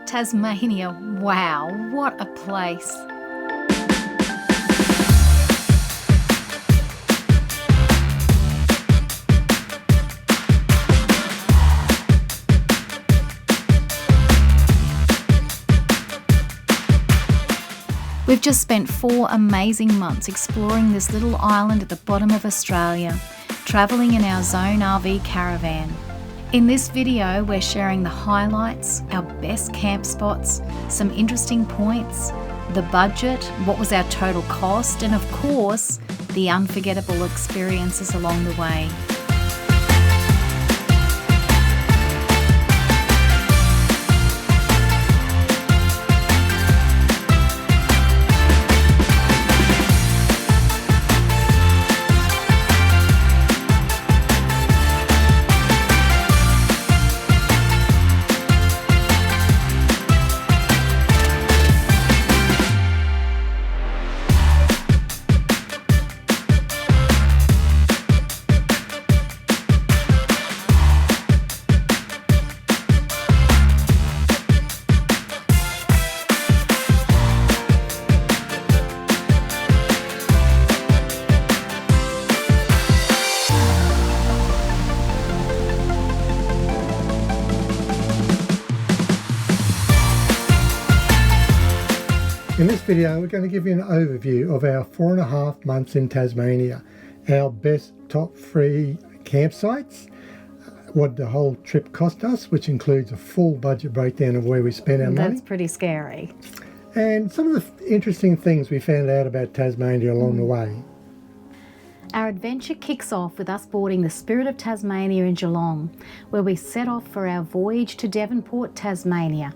Tasmania, wow, what a place. We've just spent 4 amazing months exploring this little island at the bottom of Australia, travelling in our Zone RV caravan. In this video, we're sharing the highlights, our best camp spots, some interesting points, the budget, what was our total cost, and of course, the unforgettable experiences along the way. In this video, we're going to give you an overview of our 4.5 months in Tasmania, our best top 3 campsites, what the whole trip cost us, which includes a full budget breakdown of where we spent our money. That's pretty scary. And some of the interesting things we found out about Tasmania along the way. Our adventure kicks off with us boarding the Spirit of Tasmania in Geelong, where we set off for our voyage to Devonport, Tasmania.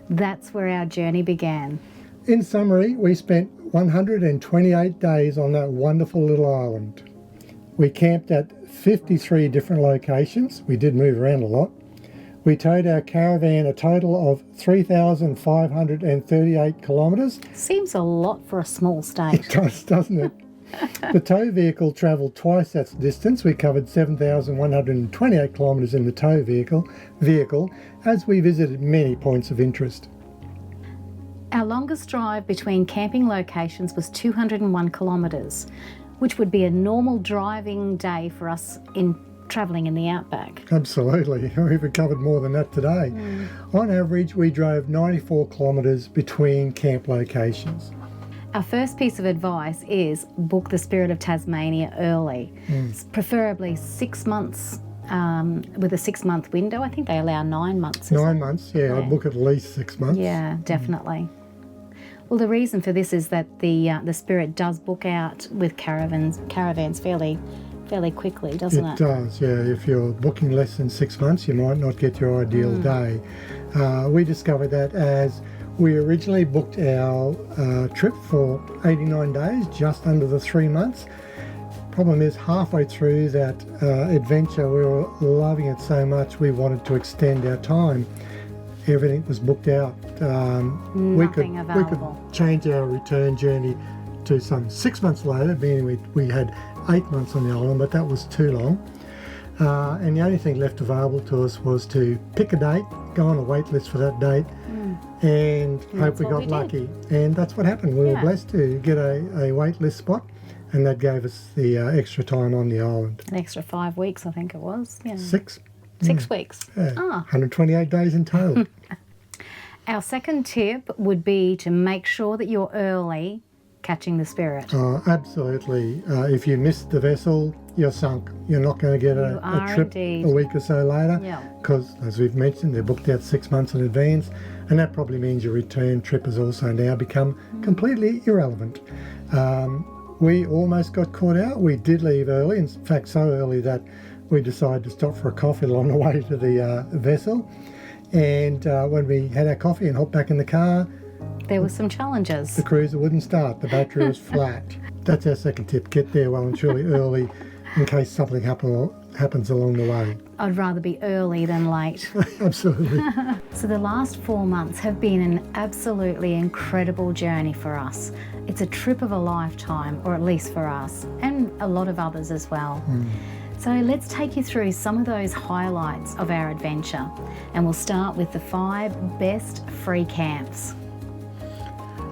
That's where our journey began. In summary, we spent 128 days on that wonderful little island. We camped at 53 different locations. We did move around a lot. We towed our caravan a total of 3,538 kilometres. Seems a lot for a small state. It does, doesn't it? The tow vehicle travelled twice that distance. We covered 7,128 kilometres in the tow vehicle as we visited many points of interest. Our longest drive between camping locations was 201 kilometres, which would be a normal driving day for us in travelling in the outback. Absolutely. We've covered more than that today. On average, we drove 94 kilometres between camp locations. Our first piece of advice is book the Spirit of Tasmania early, preferably 6 months. With a 6-month window. I think they allow 9 months. 9 months, yeah. I'd book at least 6 months. Yeah, definitely. Well, the reason for this is that the Spirit does book out with caravans fairly quickly, doesn't it? It does, yeah. If you're booking less than 6 months, you might not get your ideal day. We discovered that as we originally booked our trip for 89 days, just under the 3 months. Problem is, halfway through that adventure, we were loving it so much we wanted to extend our time. Everything was booked out. We could change our return journey to some 6 months later, meaning we had 8 months on the island, but that was too long. And the only thing left available to us was to pick a date, go on a wait list for that date, and hope we got lucky. And that's what happened. We were blessed to get a wait list spot. And that gave us the extra time on the island. An extra 5 weeks, I think it was. Yeah. 6? 6 weeks. Yeah. 128 days in total. Our second tip would be to make sure that you're early catching the Spirit. Absolutely. If you miss the vessel, you're sunk. You're not going to get a trip a week or so later. Because, as we've mentioned, they're booked out 6 months in advance. And that probably means your return trip has also now become completely irrelevant. We almost got caught out. We did leave early, in fact so early that we decided to stop for a coffee along the way to the vessel. And when we had our coffee and hopped back in the car, there were some challenges. The cruiser wouldn't start. The battery was flat. That's our second tip. Get there well and truly early in case something happens along the way. I'd rather be early than late. Absolutely. So the last 4 months have been an absolutely incredible journey for us. It's a trip of a lifetime, or at least for us, and a lot of others as well. So let's take you through some of those highlights of our adventure, and we'll start with the 5 best free camps.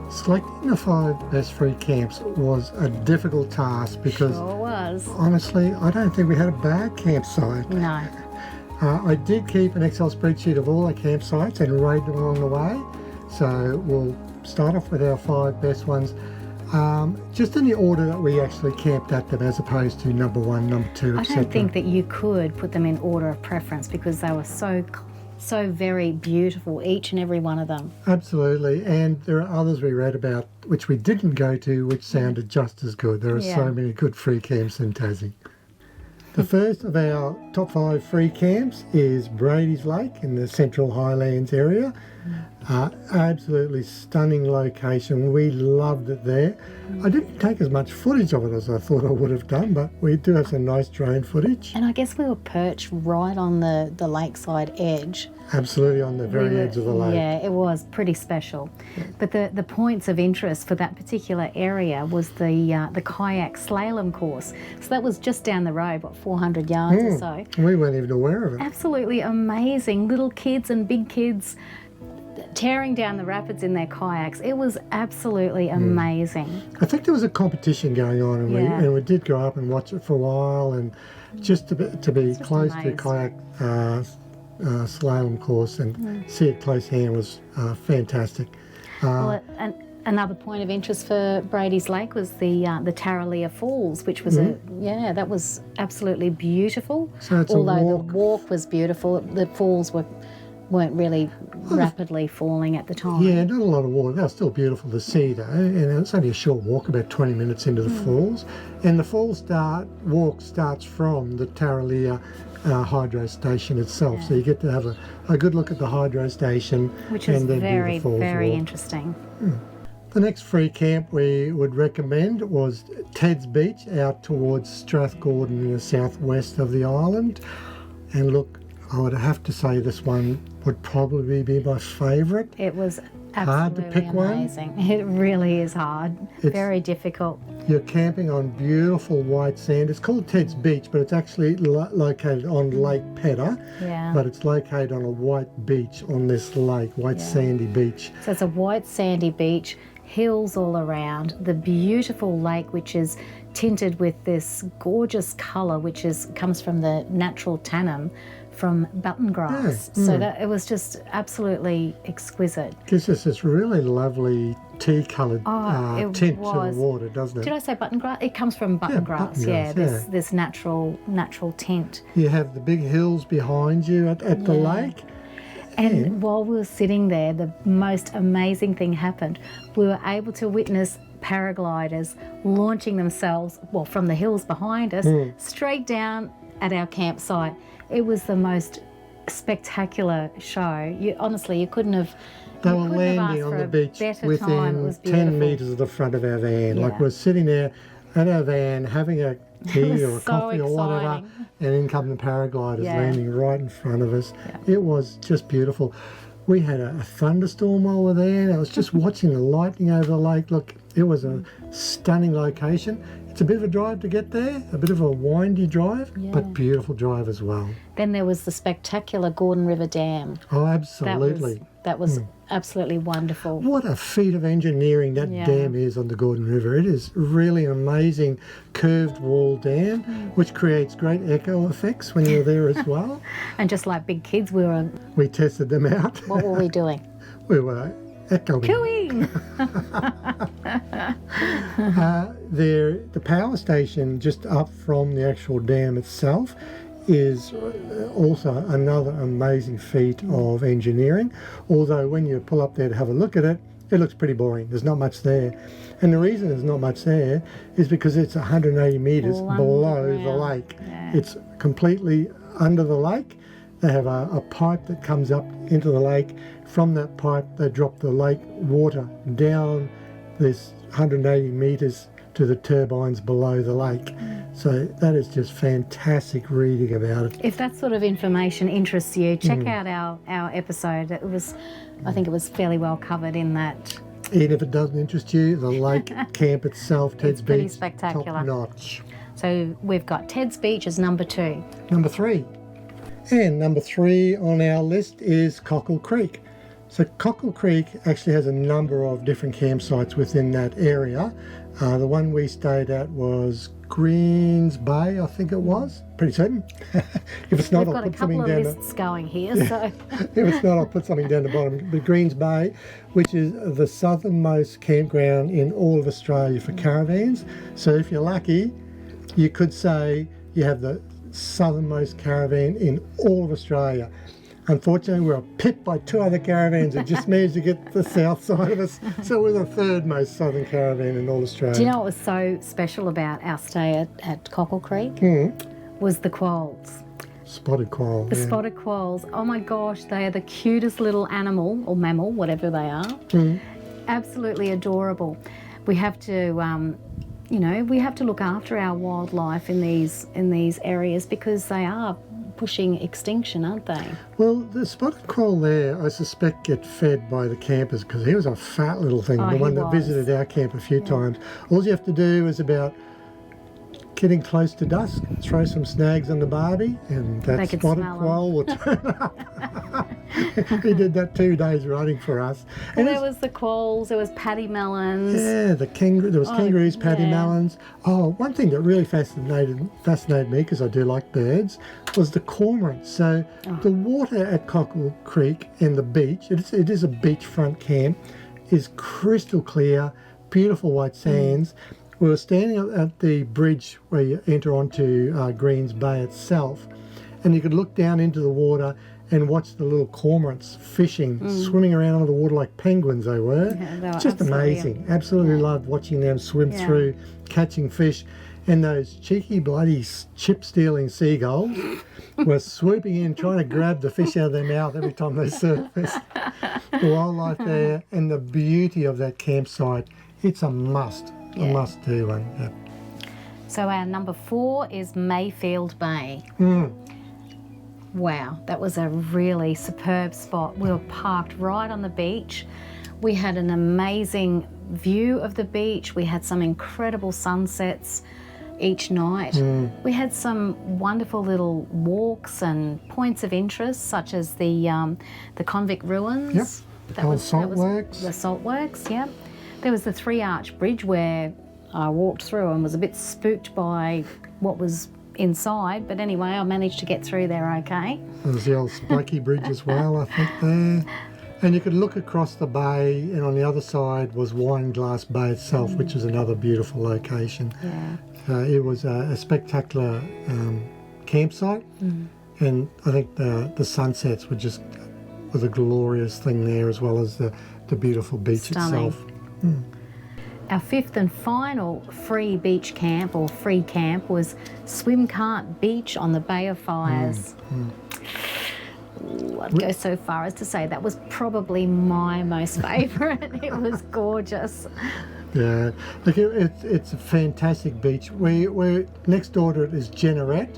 Selecting the 5 best free camps was a difficult task because Sure was. honestly, I don't think we had a bad campsite. No. I did keep an Excel spreadsheet of all the campsites and rate them along the way. So we'll start off with our 5 best ones, just in the order that we actually camped at them, as opposed to number 1, number 2, I etc. don't think that you could put them in order of preference because they were so very beautiful, each and every one of them. Absolutely, and there are others we read about which we didn't go to, which sounded just as good. There are so many good free camps in Tassie. The first of our top 5 free camps is Brady's Lake in the Central Highlands area. Absolutely stunning location. We loved it there. I didn't take as much footage of it as I thought I would have done, but we do have some nice drone footage. And I guess we were perched right on the lakeside edge. Absolutely on the very edge of the lake. Yeah, it was pretty special. But the points of interest for that particular area was the kayak slalom course. So that was just down the road, 400 yards or so. We weren't even aware of it. Absolutely amazing. Little kids and big kids tearing down the rapids in their kayaks. It was absolutely amazing. I think there was a competition going on, and we did go up and watch it for a while, and just to be close to kayak slalom course and see it close hand was fantastic. Well, another point of interest for Brady's Lake was the Tarraleah Falls, which was that was absolutely beautiful. So it's although the walk was beautiful, the falls weren't really rapidly falling at the time. Yeah, not a lot of water. They were still beautiful to see though, and it's only a short walk, about 20 minutes into the falls. And the falls walk starts from the Tarraleah hydro station itself, so you get to have a good look at the hydro station, which is and then very, do the falls very walk. interesting. The next free camp we would recommend was Ted's Beach out towards Strathgordon in the southwest of the island. And look, I would have to say this one would probably be my favourite. It was hard to absolutely pick one. amazing. It really is hard. Very difficult. You're camping on beautiful white sand. It's called Ted's Beach, but it's actually located on Lake Pedder. Yeah. But it's located on a white beach on this lake, sandy beach. So it's a white sandy beach, hills all around, the beautiful lake which is tinted with this gorgeous colour which comes from the natural tannin from button grass. So that it was just absolutely exquisite. Gives us this really lovely tea-coloured tint to the water, doesn't it? Did I say button grass? It comes from button grass. This natural tint. You have the big hills behind you at the lake. And while we were sitting there, the most amazing thing happened. We were able to witness paragliders launching themselves, from the hills behind us, straight down at our campsite. It was the most spectacular show. Honestly, you couldn't have. They were landing on the beach within 10 metres of the front of our van. Like we're sitting there at our van having a tea or a coffee or whatever, and in come the paragliders landing right in front of us. It was just beautiful. We had a thunderstorm while we were there, and I was just watching the lightning over the lake. Look, it was a stunning location. It's a bit of a drive to get there, a bit of a windy drive, but beautiful drive as well. Then there was the spectacular Gordon River Dam. Oh, absolutely. That was absolutely wonderful. What a feat of engineering that dam is on the Gordon River. It is really an amazing curved wall dam, which creates great echo effects when you're there as well. And just like big kids, we tested them out. What were we doing? We were echoing. Cooing! The power station just up from the actual dam itself is also another amazing feat of engineering, although when you pull up there to have a look at it, it looks pretty boring. There's not much there. And the reason there's not much there is because it's 180 metres below the lake. It's completely under the lake. They have a pipe that comes up into the lake. From that pipe, they drop the lake water down this 180 metres to the turbines below the lake. So that is just fantastic reading about it. If that sort of information interests you, check out our episode. I think it was fairly well covered in that. Even if it doesn't interest you, the lake camp itself, Ted's Beach, spectacular. top notch. So we've got Ted's Beach as number 2. Number 3. And number 3 on our list is Cockle Creek. So Cockle Creek actually has a number of different campsites within that area. The one we stayed at was Greens Bay, I think it was. Pretty certain. If it's not, We've I'll got a put something couple of down. lists going here, so If it's not, I'll put something down the bottom. But Greens Bay, which is the southernmost campground in all of Australia for caravans. So if you're lucky, you could say you have the southernmost caravan in all of Australia. Unfortunately, we were pipped by 2 other caravans that just managed to get the south side of us. So we're the 3rd most southern caravan in all Australia. do you know what was so special about our stay at Cockle Creek? Was the quolls. Spotted quail. The spotted quolls. Oh my gosh, they are the cutest little animal or mammal, whatever they are. Absolutely adorable. We have to, we have to look after our wildlife in these areas because they are pushing extinction, aren't they? Well, the spotted quail there, I suspect, get fed by the campers because he was a fat little thing, the one that visited our camp a few times. All you have to do is about getting close to dusk, throw some snags on the barbie, and that spotted quail will turn up. He did that 2 days running for us. Well, there was the quolls, there was paddy melons. Yeah, there was kangaroos, paddy melons. Oh, one thing that really fascinated me, because I do like birds, was the cormorants. So the water at Cockle Creek and the beach, it is a beachfront camp, is crystal clear, beautiful white sands. We were standing at the bridge where you enter onto Greens Bay itself, and you could look down into the water and watch the little cormorants fishing, swimming around under the water like penguins they were. Yeah, they were just amazing. Absolutely loved watching them swim through, catching fish. And those cheeky, bloody, chip-stealing seagulls were swooping in, trying to grab the fish out of their mouth every time they surfaced. The wildlife there and the beauty of that campsite, it's a must. A must-do one. Yeah. So our number 4 is Mayfield Bay. Wow, that was a really superb spot. We were parked right on the beach. We had an amazing view of the beach. We had some incredible sunsets each night. We had some wonderful little walks and points of interest, such as the convict ruins. Yep. The salt works. The salt works, yeah. There was the 3-arch bridge where I walked through and was a bit spooked by what was inside, but anyway, I managed to get through there okay. There was the old spiky bridge as well, I think, there. And you could look across the bay, and on the other side was Wineglass Bay itself, which is another beautiful location. Yeah. It was a spectacular campsite, and I think the sunsets were a glorious thing there, as well as the beautiful beach itself. Our 5th and final free beach camp or free camp was Swim Cart Beach on the Bay of Fires. Ooh, I'd go so far as to say that was probably my most favourite. It was gorgeous. Yeah, look, it's a fantastic beach. We're next door to it is Generette.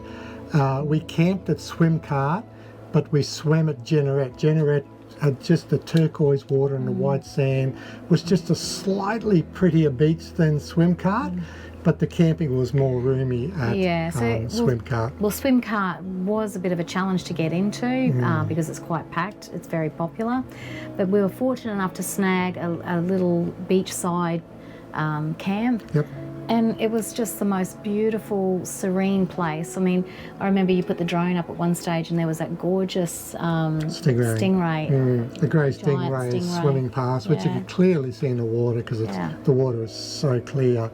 We camped at Swim Cart, but we swam at Generette. Generette had just the turquoise water and the white sand. It was just a slightly prettier beach than Swim Cart, but the camping was more roomy at Swim Cart. Well, Swim Cart was a bit of a challenge to get into because it's quite packed. It's very popular. But we were fortunate enough to snag a little beachside camp. Yep. And it was just the most beautiful, serene place. I mean, I remember you put the drone up at one stage and there was that gorgeous stingray. The grey stingray is swimming past, which you could clearly see in the water because the water is so clear.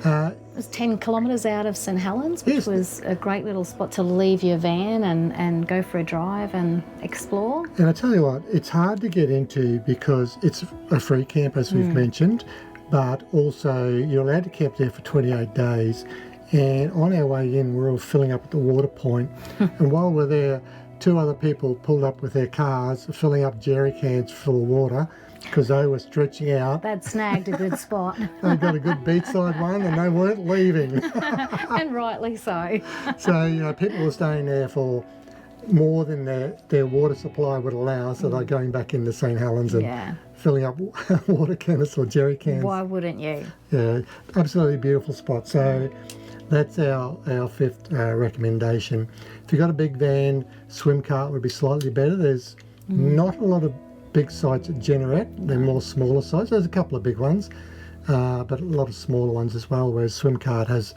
It was 10 kilometres out of St Helens, which was a great little spot to leave your van and go for a drive and explore. And I tell you what, it's hard to get into because it's a free camp, as we've mentioned, but also you're allowed to camp there for 28 days. And on our way in, we're all filling up at the water point. And while we're there, 2 other people pulled up with their cars, filling up jerry cans full of water because they were stretching out. They'd snagged a good spot. They got a good beachside one and they weren't leaving. And rightly so. So, people were staying there for more than their water supply would allow, so they're going back into St Helens and filling up water cans or jerry cans. Why wouldn't you? Yeah, absolutely beautiful spot. So That's our fifth recommendation. If you've got a big van, swim cart would be slightly better. There's not a lot of big sites at Generette. They're more smaller sites. There's a couple of big ones, but a lot of smaller ones as well, whereas swim cart has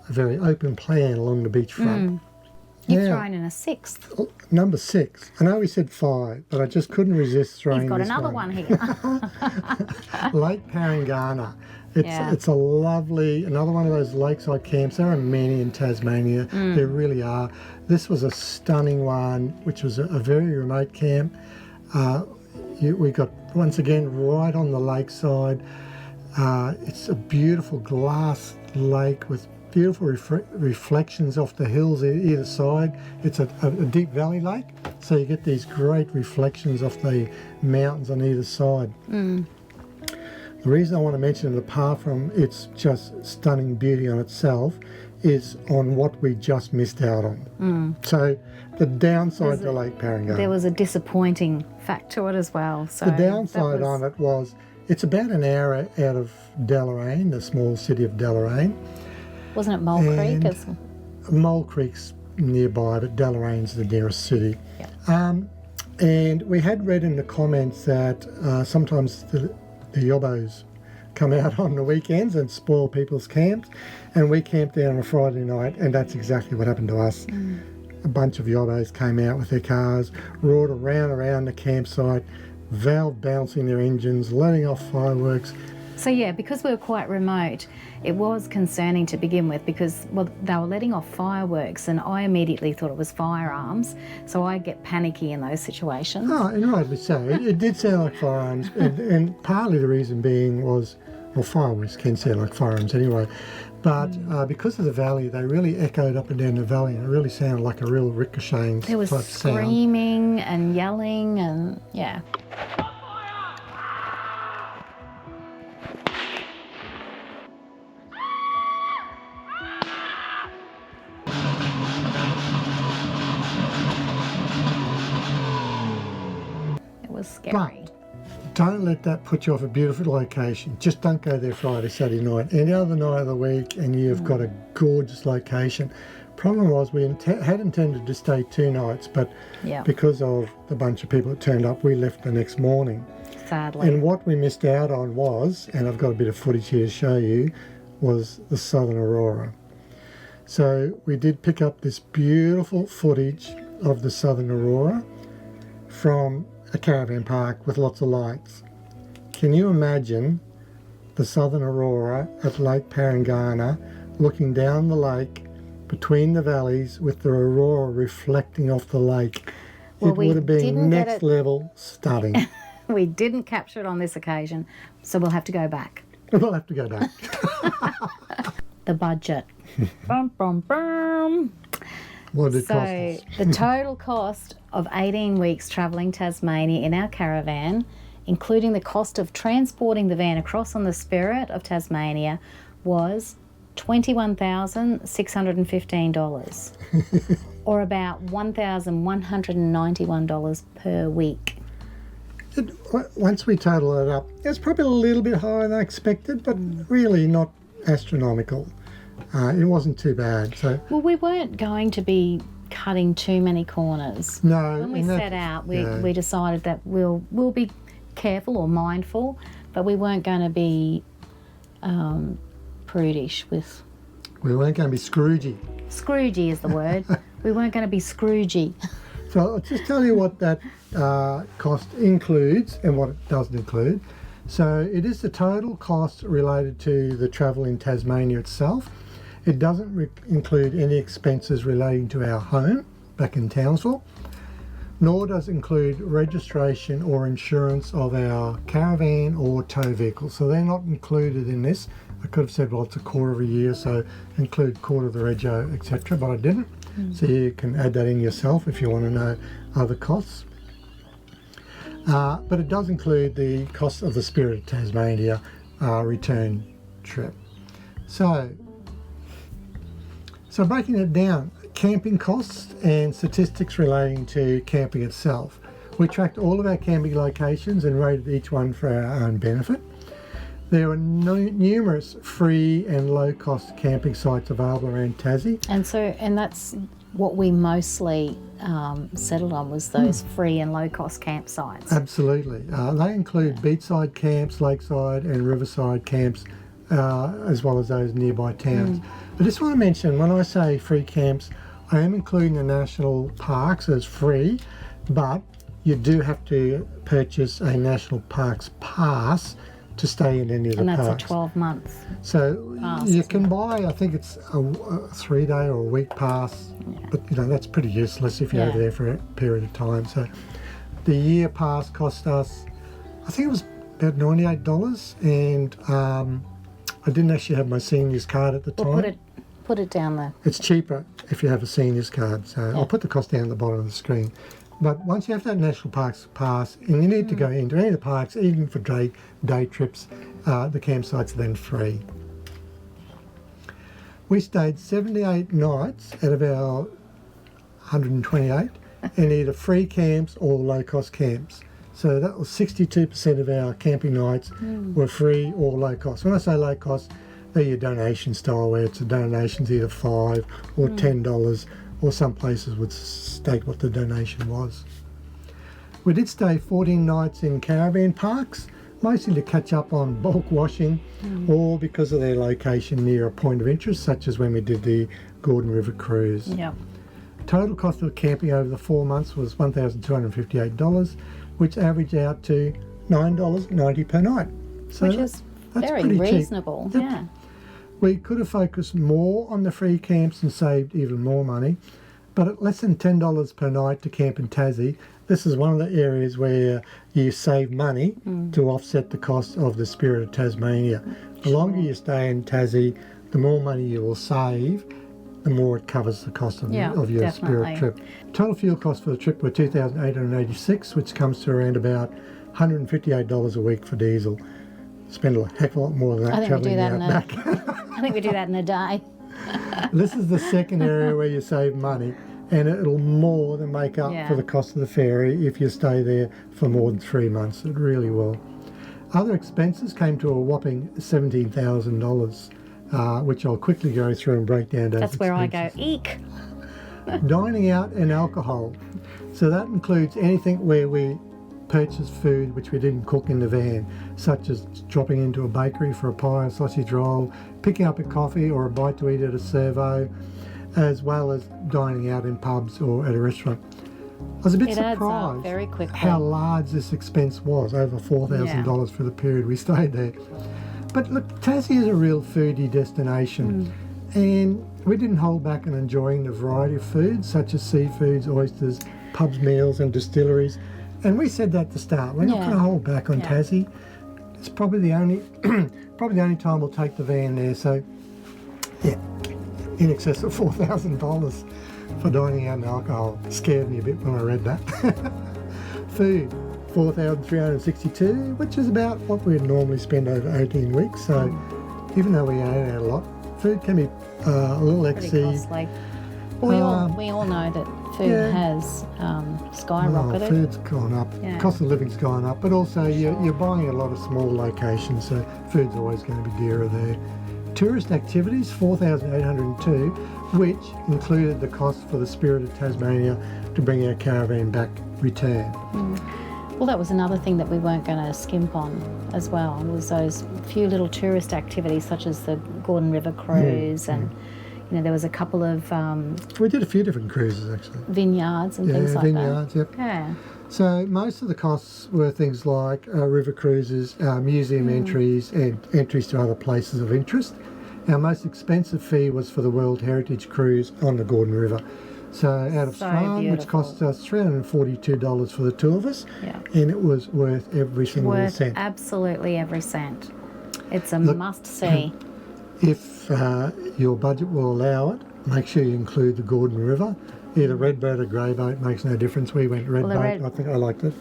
a very open plan along the beachfront. You've thrown in a sixth. Number 6. I know we said 5, but I just couldn't resist throwing You've got this another one here. Lake Parangana. It's a lovely, another one of those lakeside camps. There are many in Tasmania. There really are. This was a stunning one, which was a very remote camp. We got, once again, right on the lakeside. It's a beautiful glass lake with beautiful reflections off the hills either side. It's a deep valley lake, so you get these great reflections off the mountains on either side. The reason I want to mention it, apart from its just stunning beauty on itself, is on what we just missed out on. So the downside to Lake Parangana. There was a disappointing fact to it as well. So the downside on it was it's about an hour out of Deloraine, the small city of Deloraine. Wasn't it Mole Creek? Mole Creek's nearby, but Deloraine's the nearest city. Yep. And we had read in the comments that sometimes the yobbos come out on the weekends and spoil people's camps, and we camped there on a Friday night, and that's exactly what happened to us. A bunch of yobbos came out with their cars, roared around the campsite, valve bouncing their engines, letting off fireworks. So yeah, because we were quite remote, it was concerning to begin with because, well, they were letting off fireworks and I immediately thought it was firearms, so I get panicky in those situations. Oh, and rightly so. It did sound like firearms, and partly the reason being was, well, fireworks can sound like firearms anyway, but because of the valley, they really echoed up and down the valley, and it really sounded like a real ricocheting type sound. There was screaming and yelling and, yeah. Scary. But don't let that put you off a beautiful location. Just don't go there Friday, Saturday night. Any other night of the week and you've got a gorgeous location. Problem was we had intended to stay 2 nights, but because of the bunch of people that turned up, we left the next morning. Sadly. And what we missed out on was, and I've got a bit of footage here to show you, was the Southern Aurora. So we did pick up this beautiful footage of the Southern Aurora from a caravan park with lots of lights. Can you imagine the Southern Aurora at Lake Parangana looking down the lake between the valleys with the aurora reflecting off the lake? Well, it would have been next level stunning. We didn't capture it on this occasion, so we'll have to go back. We'll have to go back. The budget. Bum, bum, bum. What did it cost us? The total cost of 18 weeks travelling Tasmania in our caravan, including the cost of transporting the van across on the Spirit of Tasmania, was $21,615 or about $1,191 per week. Once we total it up, it's probably a little bit higher than I expected, but really not astronomical. It wasn't too bad. So, well, we weren't going to be cutting too many corners. No. When we set out, we decided that we'll be careful or mindful, but we weren't going to be prudish with... We weren't going to be Scroogey. Scroogey is the word. We weren't going to be Scroogey. So I'll just tell you what that cost includes and what it doesn't include. So it is the total cost related to the travel in Tasmania itself. It doesn't include any expenses relating to our home back in Townsville, nor does it include registration or insurance of our caravan or tow vehicle. So they're not included in this. I could have said, well, it's a quarter of a year, so include quarter of the rego, etc., but I didn't. So you can add that in yourself if you want to know other costs. But it does include the cost of the Spirit of Tasmania return trip. So breaking it down, camping costs and statistics relating to camping itself. We tracked all of our camping locations and rated each one for our own benefit. There are numerous free and low-cost camping sites available around Tassie. And that's what we mostly settled on, was those free and low-cost campsites. Absolutely. They include beachside camps, lakeside and riverside camps, as well as those nearby towns. I just want to mention, when I say free camps, I am including the national parks as free, but you do have to purchase a national parks pass to stay in any of the parks. And that's a 12-month So pass, you can buy, I think it's a 3-day or a week pass, but you know, that's pretty useless if you're over there for a period of time. So the year pass cost us, I think it was about $98, and I didn't actually have my seniors card at the time. Put it down there. It's cheaper if you have a seniors card, so I'll put the cost down at the bottom of the screen. But once you have that national parks pass, and you need to go into any of the parks, even for day trips, the campsites are then free. We stayed 78 nights out of our 128 in either free camps or low-cost camps. So that was 62% of our camping nights were free or low cost. When I say low cost, they're your donation style, where it's a donation's either $5 or $10, or some places would state what the donation was. We did stay 14 nights in caravan parks, mostly to catch up on bulk washing or because of their location near a point of interest, such as when we did the Gordon River cruise. Yep. Total cost of camping over the 4 months was $1,258, which averaged out to $9.90 per night. So which is that's very pretty reasonable. Cheap. Yep. Yeah. We could have focused more on the free camps and saved even more money, but at less than $10 per night to camp in Tassie, this is one of the areas where you save money to offset the cost of the Spirit of Tasmania. The longer you stay in Tassie, the more money you will save, the more it covers the cost of your definitely. Spirit trip. Total fuel costs for the trip were $2,886, which comes to around about $158 a week for diesel. Spend a heck of a lot more than that travelling out back. I think we do that in a day. This is the second area where you save money, and it'll more than make up for the cost of the ferry if you stay there for more than 3 months. It really will. Other expenses came to a whopping $17,000, which I'll quickly go through and break down. That's where I go, eek. Dining out and alcohol. So that includes anything where we purchase food which we didn't cook in the van, such as dropping into a bakery for a pie or sausage roll, picking up a coffee or a bite to eat at a servo, as well as dining out in pubs or at a restaurant. I was a bit surprised very quickly how large this expense was, over $4,000 for the period we stayed there. But look, Tassie is a real foodie destination, and we didn't hold back on enjoying the variety of foods such as seafoods, oysters, pubs meals and distilleries. And we said that at the start, we're not going to hold back on Tassie. It's probably the only time we'll take the van there. So yeah, in excess of $4,000 for dining out and alcohol. Scared me a bit when I read that. Food, $4,362, which is about what we'd normally spend over 18 weeks. So even though we ate out a lot, food can be a little exceed. Costly. Well, we all know that food has skyrocketed. Food's gone up. Cost of living's gone up, but also you're buying a lot of small locations, so food's always going to be dearer there. Tourist activities, $4,802, which included the cost for the Spirit of Tasmania to bring our caravan back return. Well, that was another thing that we weren't going to skimp on as well, was those few little tourist activities such as the Gordon River cruise and you know, there was a couple of we did a few different cruises actually. Vineyards and things like vineyards, that. Yeah. So most of the costs were things like river cruises, museum entries and entries to other places of interest. Our most expensive fee was for the World Heritage Cruise on the Gordon River. So out of Strand, which cost us $342 for the two of us, and it was worth every single cent. Absolutely every cent. It's a must-see. If your budget will allow it, make sure you include the Gordon River. Either red boat or grey boat, makes no difference. We went red boat. I think I liked it.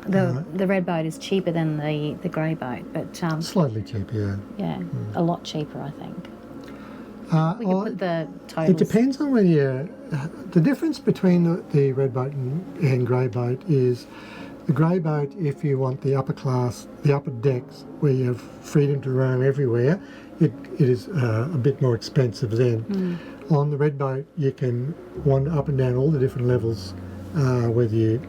The red boat is cheaper than the grey boat, but slightly cheaper, a lot cheaper, I think. We could put the totals. It depends on whether the difference between the red boat and grey boat is The grey boat, if you want the upper class, the upper decks, where you have freedom to roam everywhere, it is a bit more expensive then. On the red boat, you can wander up and down all the different levels, whether you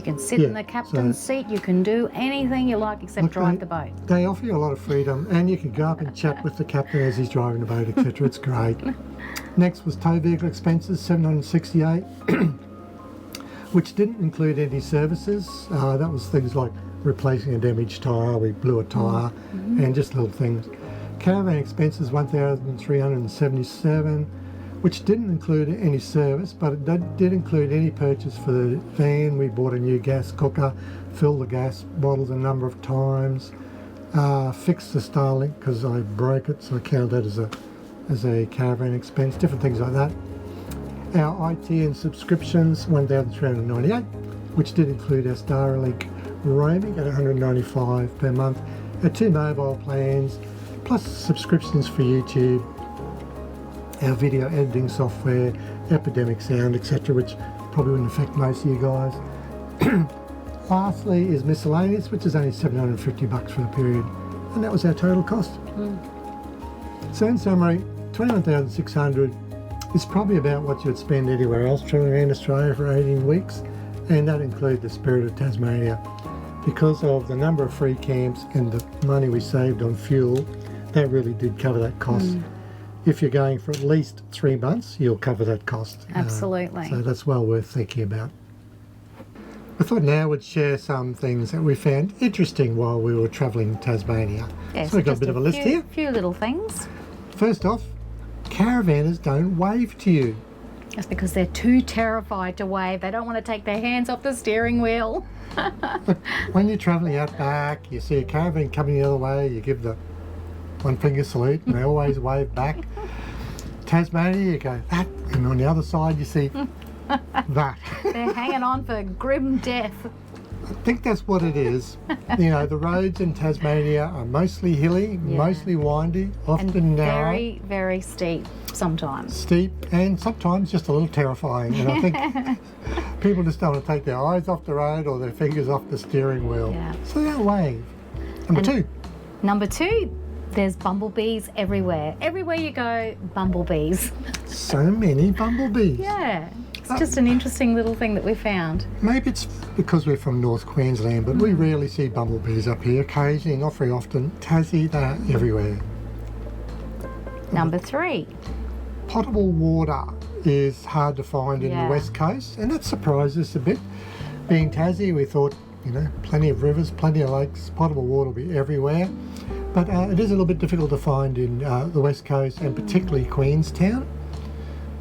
can sit in the captain's seat, you can do anything you like except drive the boat. They offer you a lot of freedom, and you can go up and chat with the captain as he's driving the boat, etc. It's great. Next was tow vehicle expenses, $768, which didn't include any services. That was things like replacing a damaged tyre, we blew a tyre, and just little things. Caravan expenses, $1,377, which didn't include any service, but it did include any purchase for the van. We bought a new gas cooker, filled the gas bottles a number of times, fixed the Starlink because I broke it, so I counted that as a caravan expense, different things like that. Our IT and subscriptions, $1,398, which did include our Starlink roaming at $195 per month, our 2 mobile plans, plus subscriptions for YouTube, our video editing software, Epidemic Sound, etc., which probably wouldn't affect most of you guys. Lastly is miscellaneous, which is only $750 for the period, and that was our total cost. So in summary, $21,600 is probably about what you would spend anywhere else travelling around Australia for 18 weeks, and that includes the Spirit of Tasmania. Because of the number of free camps and the money we saved on fuel, that really did cover that cost. If you're going for at least 3 months, you'll cover that cost. Absolutely. So that's well worth thinking about. I thought now we'd share some things that we found interesting while we were travelling Tasmania. Yes, so we've got a bit of a list here. A few little things. First off, caravanners don't wave to you. That's because they're too terrified to wave. They don't want to take their hands off the steering wheel. Look, when you're travelling out back, you see a caravan coming the other way, you give the one finger salute, and they always wave back. Tasmania, you go that, and on the other side you see that. They're hanging on for grim death. I think that's what it is. You know, the roads in Tasmania are mostly hilly, mostly windy, often and narrow. Very, very steep sometimes. Steep, and sometimes just a little terrifying. And I think people just don't want to take their eyes off the road or their fingers off the steering wheel. Yeah. So they don't wave. Number two. There's bumblebees everywhere. Everywhere you go, bumblebees. So many bumblebees. Yeah. It's just an interesting little thing that we found. Maybe it's because we're from North Queensland, but we rarely see bumblebees up here. Occasionally, not very often. Tassie, they're everywhere. Number 3. Potable water is hard to find in the West Coast, and that surprised us a bit. Being Tassie, we thought, you know, plenty of rivers, plenty of lakes, potable water will be everywhere. But it is a little bit difficult to find in the West Coast, and particularly Queenstown.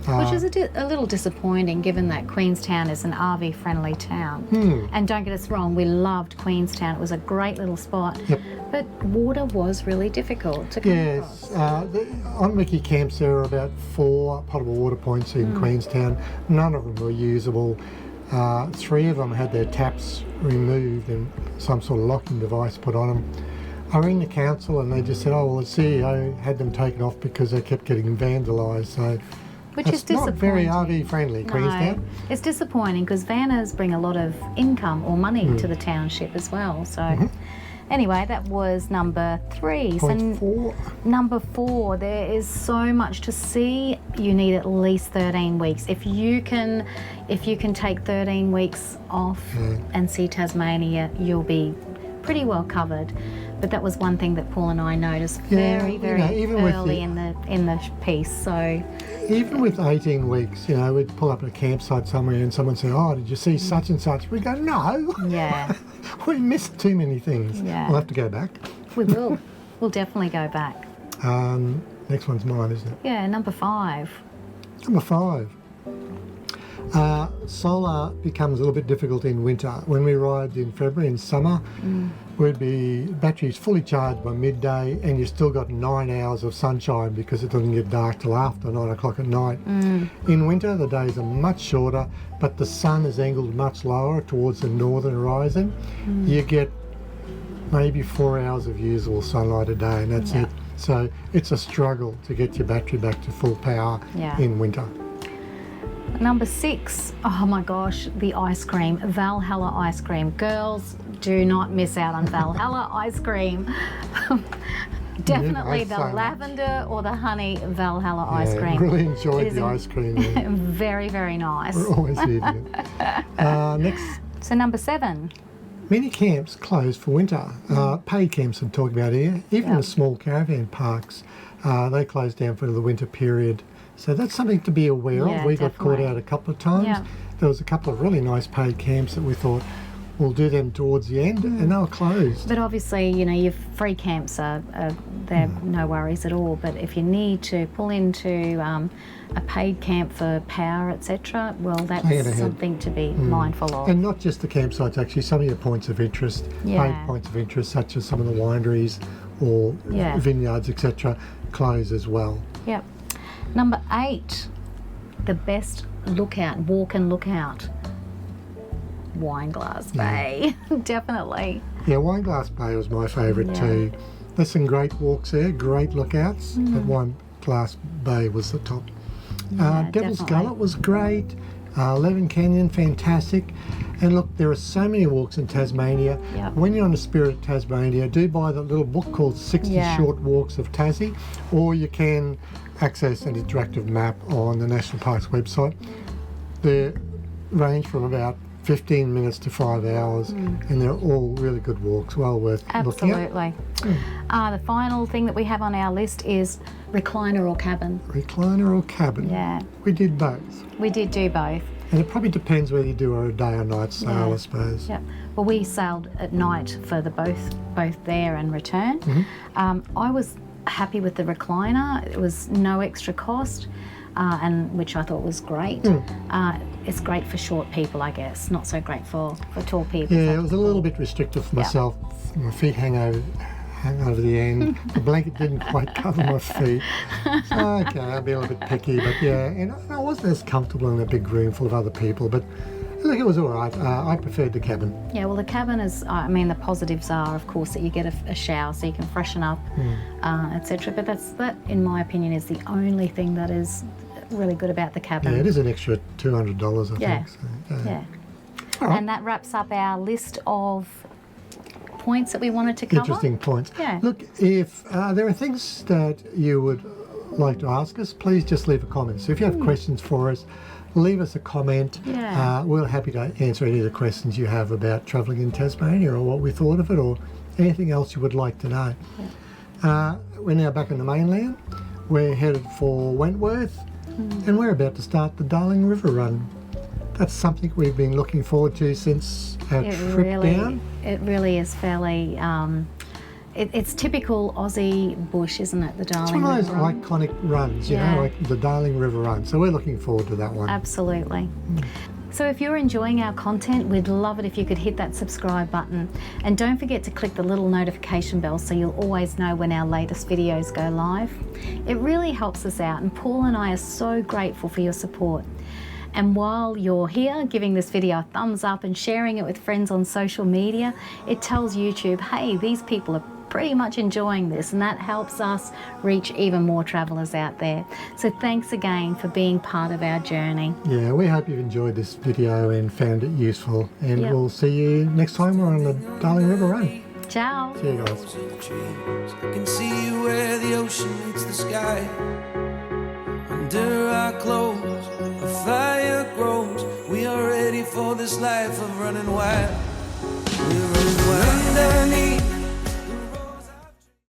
Which is a little disappointing, given that Queenstown is an RV-friendly town. And don't get us wrong, we loved Queenstown. It was a great little spot. Yep. But water was really difficult to come across. On Wiki Camps there are about 4 potable water points in Queenstown. None of them were usable. 3 of them had their taps removed and some sort of locking device put on them. I rang the council and they just said, oh, well, the CEO had them taken off because they kept getting vandalised. So Which it's is disappointing. not very RV friendly, Queenstown. No, it's disappointing because vanners bring a lot of income or money to the township as well. So anyway, that was number 3. Point 4. Number 4, there is so much to see. You need at least 13 weeks. If you can take 13 weeks off and see Tasmania, you'll be pretty well covered. But that was one thing that Paul and I noticed very early in the piece. So even with 18 weeks, you know, we'd pull up at a campsite somewhere and someone said, oh, did you see such and such? We go, no. Yeah. We missed too many things. Yeah. We'll have to go back. We will. We'll definitely go back. Next one's mine, isn't it? Yeah, number 5. Number 5. Solar becomes a little bit difficult in winter. When we arrived in February, in summer, we'd be batteries fully charged by midday, and you still got 9 hours of sunshine because it doesn't get dark till after 9 o'clock at night. In winter, the days are much shorter, but the sun is angled much lower towards the northern horizon. You get maybe 4 hours of usable sunlight a day, and that's it. So it's a struggle to get your battery back to full power in winter. Number 6, oh my gosh, the ice cream, Valhalla ice cream. Girls, do not miss out on Valhalla ice cream. Definitely the lavender or the honey Valhalla ice cream. Really enjoyed the ice cream. Very, very nice. We're always eating it. Next. So number 7. Many camps closed for winter. Paid camps I'm talking about here. Even the small caravan parks, they closed down for the winter period. So that's something to be aware of. We got caught out a couple of times. Yeah. There was a couple of really nice paid camps that we thought we'll do them towards the end, and they were closed. But obviously, you know, your free camps are they're no worries at all. But if you need to pull into a paid camp for power, etc., well, that's something to be mindful of. And not just the campsites, actually, some of your points of interest, paid points of interest, such as some of the wineries or vineyards, etc., close as well. Yep. Number 8, the best lookout, walk and lookout. Wineglass Bay, definitely. Yeah, Wineglass Bay was my favourite too. There's some great walks there, great lookouts, but Wineglass Bay was the top. Devil's Gullet was great. Leven Canyon, fantastic. And look, there are so many walks in Tasmania. Yep. When you're on the Spirit of Tasmania, do buy the little book called 60 Short Walks of Tassie, or you can access an interactive map on the National Parks website. They range from about 15 minutes to 5 hours, and they're all really good walks, well worth looking at. Absolutely. The final thing that we have on our list is recliner or cabin. Recliner or cabin? Yeah. We did both. We did do both. And it probably depends whether you do a day or night sail, I suppose. Yep. Well, we sailed at night for the both there and return. I was happy with the recliner. It was no extra cost, and which I thought was great. It's great for short people, I guess. Not so great for tall people. Yeah, it was a little bit restrictive for myself. My feet hang over the end. The blanket didn't quite cover my feet. So, okay, I'll be a little bit picky, but yeah, and I wasn't as comfortable in a big room full of other people, but look, it was all right. I preferred the cabin. Yeah, well, the cabin is, I mean, the positives are, of course, that you get a shower so you can freshen up, etc. But that, in my opinion, is the only thing that is really good about the cabin. Yeah, it is an extra $200, I think. So, yeah. All right. And that wraps up our list of points that we wanted to cover. Interesting points. Yeah. Look, if there are things that you would like to ask us, please just leave a comment. So if you have questions for us, leave us a comment. Yeah. We're happy to answer any of the questions you have about travelling in Tasmania or what we thought of it or anything else you would like to know. Yeah. We're now back on the mainland. We're headed for Wentworth and we're about to start the Darling River Run. That's something we've been looking forward to since our trip down. It really is fairly, it's typical Aussie bush, isn't it, the Darling River Run? It's one of those iconic runs, you know, like the Darling River Run. So we're looking forward to that one. Absolutely. So if you're enjoying our content, we'd love it if you could hit that subscribe button. And don't forget to click the little notification bell so you'll always know when our latest videos go live. It really helps us out, and Paul and I are so grateful for your support. And while you're here giving this video a thumbs up and sharing it with friends on social media, it tells YouTube, hey, these people are pretty much enjoying this, and that helps us reach even more travellers out there. So thanks again for being part of our journey. Yeah, we hope you've enjoyed this video and found it useful, and we'll see you next time we're on the Darling River Run. Ciao. See you guys. I can see where the ocean meets the sky. Under our clothes, a fire grows. We are ready for this life of running wild. We're running wild underneath